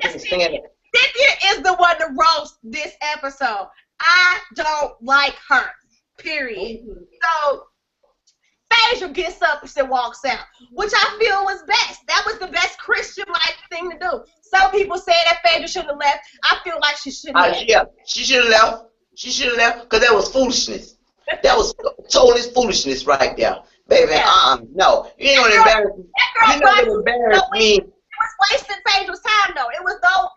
can't stand it. Cynthia is the one to roast this episode. I don't like her. Period. So Phaedra gets up and walks out, which I feel was best. That was the best Christian-like thing to do. Some people say that Phaedra shouldn't have left. I feel like she shouldn't have left. Yeah, she should have left. She should have left because that was foolishness. That was total foolishness right there. Baby, no. You ain't gonna embarrass me. You're not gonna embarrass me. It was wasting Phaedra's time though. It was no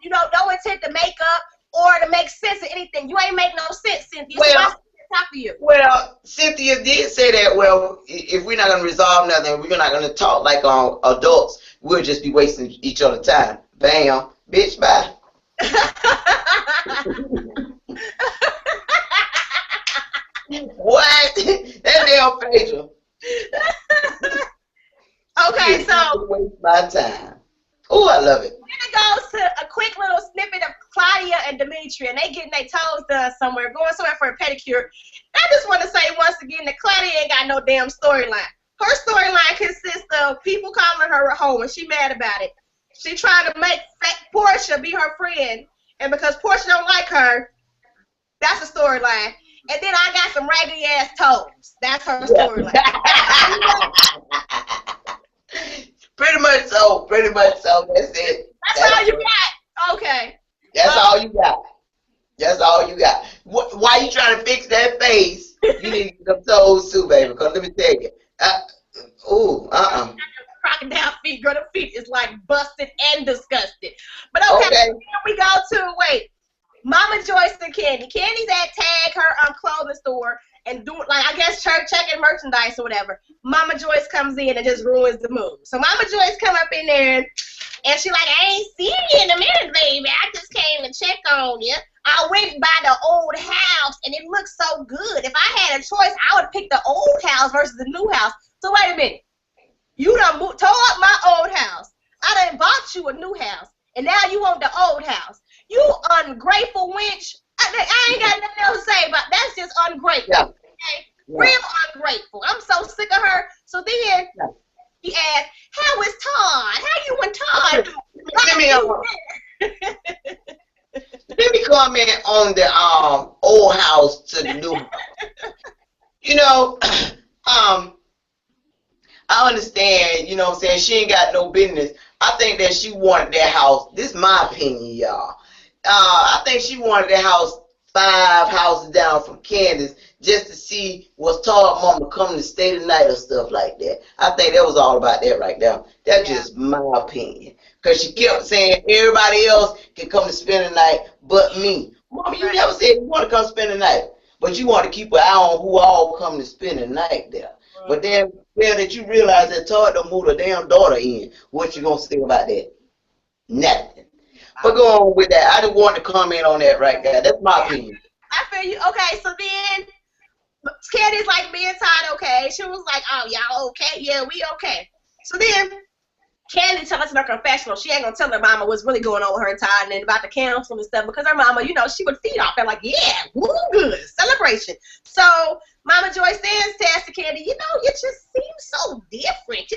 intent to make up or to make sense of anything. You ain't make no sense, Cynthia. Well, talk to you. Well, Cynthia did say that, well, if we're not going to resolve nothing, we're not going to talk like adults, we'll just be wasting each other's time. Bam. Bitch, bye. What? That damn Phaedra. Okay, so. Waste my time. Oh, I love it. Then it goes to a quick little snippet of Claudia and Dimitri, and they getting their toes done somewhere, going somewhere for a pedicure. I just want to say once again that Claudia ain't got no damn storyline. Her storyline consists of people calling her a hoe, and she mad about it. She trying to make Porsha be her friend, and because Porsha don't like her, that's a storyline. And then I got some raggedy ass toes. That's her storyline. Pretty much so. That's it. That's all you got. Okay. That's all you got. That's all you got. Why you trying to fix that face? You need to get them toes too, baby. Because let me tell you. Crocodile feet. Girl, the feet is like busted and disgusted. But okay. Here we go to, Mama Joyce and Kandi. Kandi's at tag her clothing store and do I guess checking merchandise or whatever. Mama Joyce comes in and just ruins the mood. So Mama Joyce come up in there and she like, I ain't seen you in a minute, baby. I just came to check on you. I went by the old house and it looks so good. If I had a choice, I would pick the old house versus the new house. So wait a minute. You done tore up my old house. I done bought you a new house. And now you want the old house. You ungrateful wench. I ain't got nothing else to say about that's just ungrateful. Yeah. Okay? Yeah. Real ungrateful. I'm so sick of her. So then he asked, how is Todd? How you and Todd doing? Let me comment on the old house to the new house. You know, I understand, you know what I'm saying, she ain't got no business. I think that she wanted that house. This is my opinion, y'all. I think she wanted that house 5 houses down from Candace just to see was Todd mama coming to stay the night or stuff like that. I think that was all about that right now. That's just my opinion. Because she kept saying everybody else can come to spend the night but me. Mama, you never said you want to come spend the night. But you want to keep an eye on who all come to spend the night there. But then that you realize that Todd done moved a damn daughter in. What you gonna say about that? Nothing. But go on with that. I just want to comment on that right there. That's my opinion. I feel you. Okay, so then Candy's like being tired, okay. She was like, oh, y'all okay? Yeah, we okay. So then Kandi tells us in her confessional she ain't gonna tell her mama what's really going on with her and Todd and about the council and stuff because her mama, you know, she would feed off that like, yeah, woo, good, celebration. So Mama Joyce then says to Kandi, you know, you just seem so different.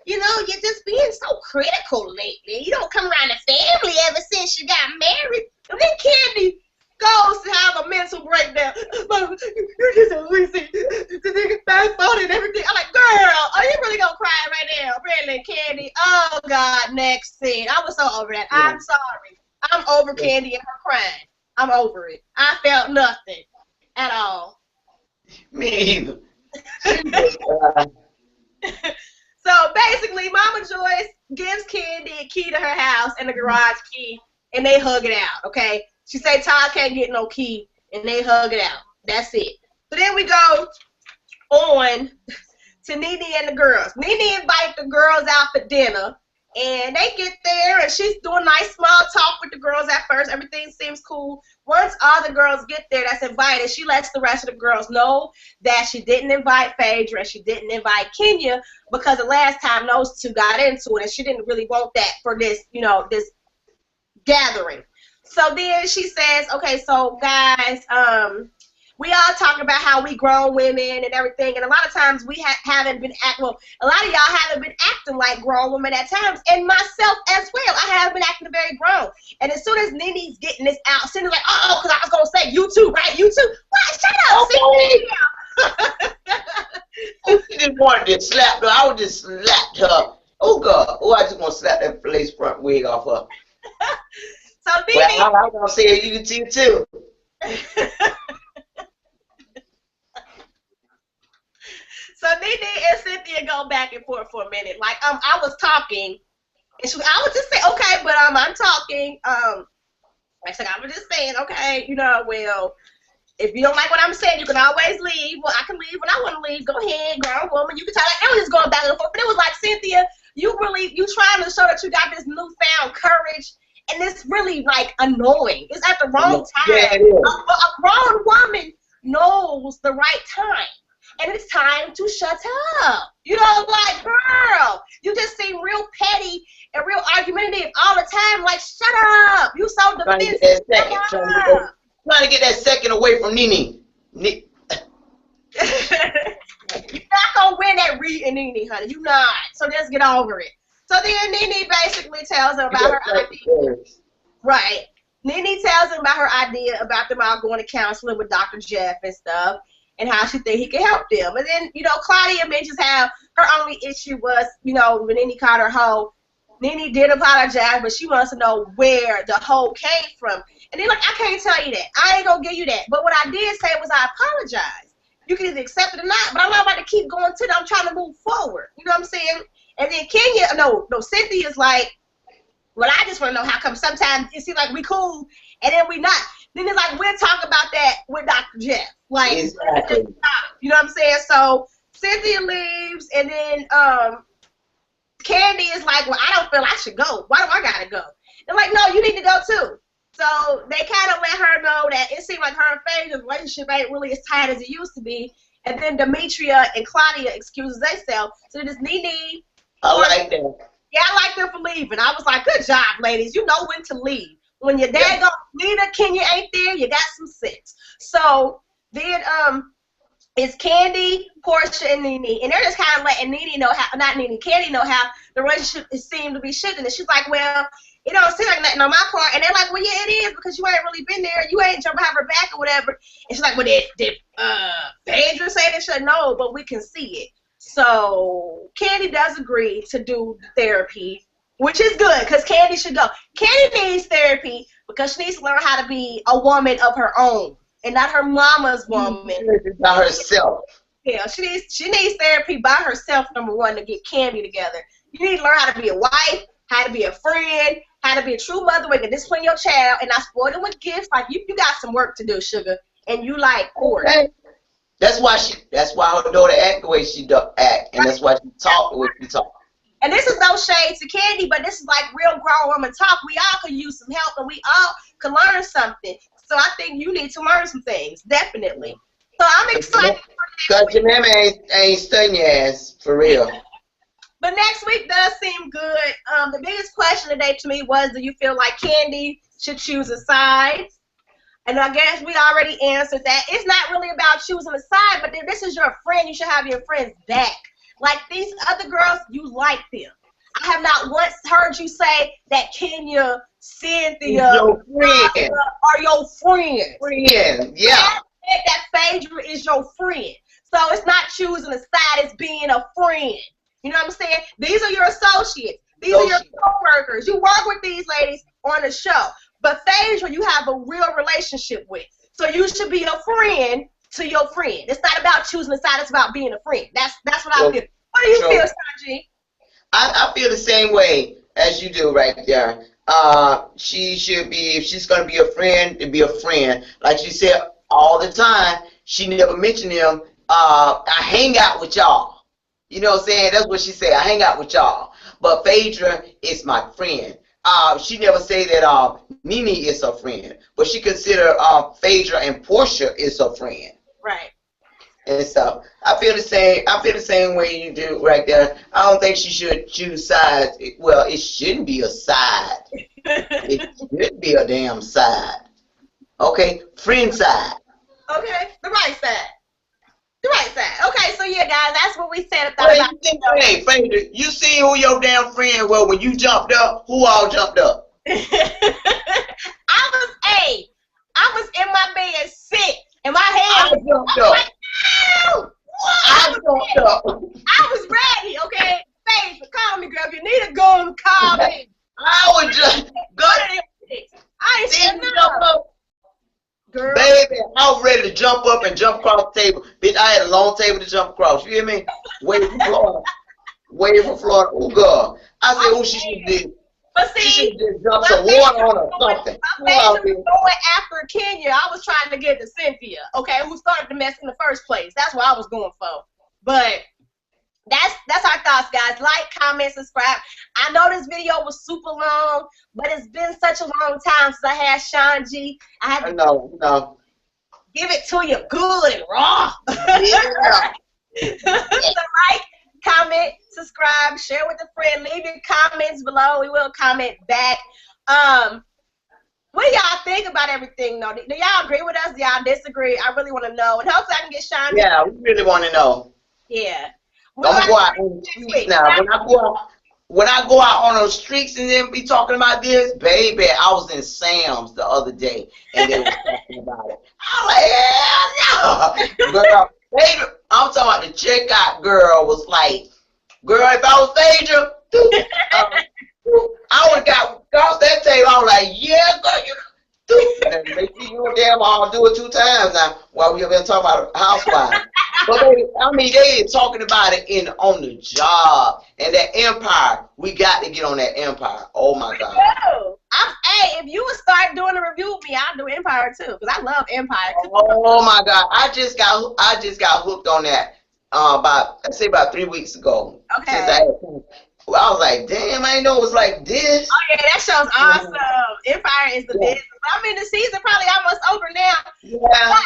You're just being so critical lately. You don't come around the family ever since you got married. And then Kandi goes to have a mental breakdown. Mama, you just always say the nigga back phone and everything. I'm like, girl, are you really gonna cry right now? Really, Kandi? Oh God, next scene. I was so over that. Yeah. I'm sorry. I'm over Kandi and her crying. I'm over it. I felt nothing at all. Me either. So basically, Mama Joyce gives Kandi a key to her house and a garage key, and they hug it out, okay? She say Todd can't get no key, and they hug it out. That's it. So then we go on to Nene and the girls. Nene invite the girls out for dinner, and they get there, and she's doing nice small talk with the girls at first. Everything seems cool. Once all the girls get there that's invited, she lets the rest of the girls know that she didn't invite Phaedra and she didn't invite Kenya because the last time those two got into it, and she didn't really want that for this, you know, this gathering. So then she says, okay, so guys, we all talk about how we grown women and everything, and a lot of times we haven't been well, a lot of y'all haven't been acting like grown women at times, and myself as well. I haven't been acting very grown. And as soon as Nene's getting this out, Cindy's like, oh, because I was going to say, you too, right? You too? What? Shut up, Cindy. She just wanted to slap her. I would just slap her. Oh, God. Oh, I just want to slap that lace front wig off her. So Nene... Well, I'm going to say you too. So Nene and Cynthia go back and forth for a minute. Like, I was talking, and I was just saying, okay, but I'm talking. I said, I was just saying, okay, you know, well, if you don't like what I'm saying, you can always leave. Well, I can leave when I want to leave. Go ahead, grown woman. You can talk. Like, I was just going back and forth. But it was like, Cynthia, you trying to show that you got this newfound courage, and it's really, like, annoying. It's at the wrong time. Yeah, it is. A grown woman knows the right time. And it's time to shut up. You know, like, girl, you just seem real petty and real argumentative all the time. Like, shut up. You so defensive. Trying to get that second away from Nene. You're not going to win that Reed and Nene, honey. You're not. So just get over it. So then Nene basically tells her about her idea. Right. Nene tells him about her idea about them all going to counseling with Dr. Jeff and stuff, and how she think he can help them. And then, you know, Claudia mentions how her only issue was, you know, when Nene called her hoe. Nene did apologize, but she wants to know where the hoe came from. And they're like, I can't tell you that. I ain't going to give you that. But what I did say was I apologize. You can either accept it or not, but I'm not about to keep going to it. I'm trying to move forward. You know what I'm saying? And then Cynthia's like, well, I just want to know how come sometimes it seems like we cool and then we not. Then it's like, we'll talk about that with Dr. Jeff. Like, exactly. You know what I'm saying? So Cynthia leaves, and then Kandi is like, well, I don't feel I should go. Why do I gotta go? They're like, no, you need to go too. So they kind of let her know that it seemed like her and Phaedra's relationship ain't really as tight as it used to be. And then Demetria and Claudia excuses themselves. So this Nene. I like that. Yeah, I like them for leaving. I was like, good job, ladies. You know when to leave. When your dad leader Kenya ain't there, you got some sense. So then it's Kandi, Porsha, and Nene, and they're just kind of letting Nene know how, not Nene, Kandi know how the relationship seemed to be shifting. And she's like, well, it don't seem like nothing on my part. And they're like, well, yeah, it is, because you ain't really been there. You ain't jumping behind her back or whatever. And she's like, well, did Phaedra say they should know, but we can see it. So Kandi does agree to do therapy, which is good, because Kandi should go. Kandi needs therapy because she needs to learn how to be a woman of her own and not her mama's woman. By herself. Yeah, she needs therapy by herself, number one, to get Kandi together. You need to learn how to be a wife, how to be a friend, how to be a true mother where you can discipline your child and not spoil them with gifts. Like, you got some work to do, sugar. And you like court. Okay. That's why her daughter act the way she act, and that's why she talk the way she talk. And this is no shade to Kandi, but this is like real grown woman talk. We all could use some help, and we all could learn something. So I think you need to learn some things, definitely. So I'm excited for because your mama ain't studying your ass, for real. But next week does seem good. The biggest question today to me was, do you feel like Kandi should choose a side? And I guess we already answered that. It's not really about choosing a side, but this is your friend. You should have your friends back. Like these other girls, you like them. I have not once heard you say that Kenya, Cynthia, your friend. are your friends. Friend, yeah. That Phaedra is your friend. So it's not choosing a side, it's being a friend. You know what I'm saying? These are your associates. These are your co-workers. You work with these ladies on the show. But Phaedra, you have a real relationship with. So you should be a friend to your friend. It's not about choosing a side, it's about being a friend. That's what I feel. What do you feel, Shaun G? I feel the same way as you do right there. She should be, if she's gonna be a friend, to be a friend. Like she said all the time, she never mentioned him. I hang out with y'all. You know what I'm saying? That's what she said. I hang out with y'all. But Phaedra is my friend. She never say that Nene is her friend, but she consider Phaedra and Porsha is her friend. Right. And so I feel the same. I feel the same way you do right there. I don't think she should choose sides. Well, it shouldn't be a side. It should be a damn side. Okay, friend side. Okay, the right side. The right side. Okay, so yeah, guys, that's what we said about. Hey, Phaedra, you see who your damn friend was when you jumped up? Who all jumped up? I was in my bed sick, and my head I jumped up. Like, ow! I jumped up. I was ready, okay? Phaedra, call me, girl. If you need a gun, call me. I was just I ain't saying nothing. Girl. Baby, I was ready to jump up and jump across the table. Bitch, I had a long table to jump across. You hear me? Waiting for Florida. Waiting for Florida. Oh, God. I said, oh, she should do. But see, she should just dump some water on her or something. My was going after Kenya. I was trying to get to Cynthia, okay, who started the mess in the first place. That's what I was going for. But that's our thoughts, guys. Like, comment, subscribe. I know this video was super long, but it's been such a long time since I had Shaun G. I had to give it to you good and raw. Yeah. So like, comment, subscribe, share with a friend, leave your comments below. We will comment back. What do y'all think about everything though? Do y'all agree with us? Do y'all disagree? I really want to know. And hopefully I can get Shaun. Yeah, we really want to know. Yeah. Don't go out on the streets now. When I go out on those streets and then be talking about this, baby, I was in Sam's the other day and they were talking about it. I'm like, hell no. Girl, baby, I'm talking about the checkout girl was like, girl, if I was Phaedra, I would have got across that table. I was like, yeah, girl, you and they keep you damn I'll do it 2 times now while we have been talking about Housewives. But baby, I mean, they are talking about it on the job and that empire. We got to get on that empire. Oh my God. Hey, if you would start doing a review with me, I'll do Empire too, because I love Empire too. Oh my God, I just got hooked on that about 3 weeks ago. Okay. I was like, damn, I didn't know it was like this. Oh yeah, that show's awesome. Empire is the best. I mean, the season probably almost over now. Yeah. But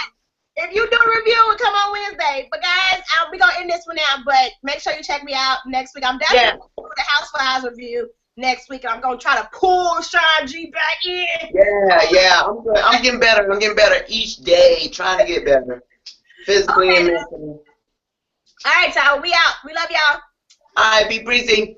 if you do a review, we'll come on Wednesday. But guys, we're gonna end this one now. But make sure you check me out next week. I'm definitely going to do the Housewives review next week. I'm gonna try to pull Shaun G back in. Yeah. I'm getting better. I'm getting better each day. Trying to get better, physically and mentally. All right, y'all. We out. We love y'all. All right, be breezy.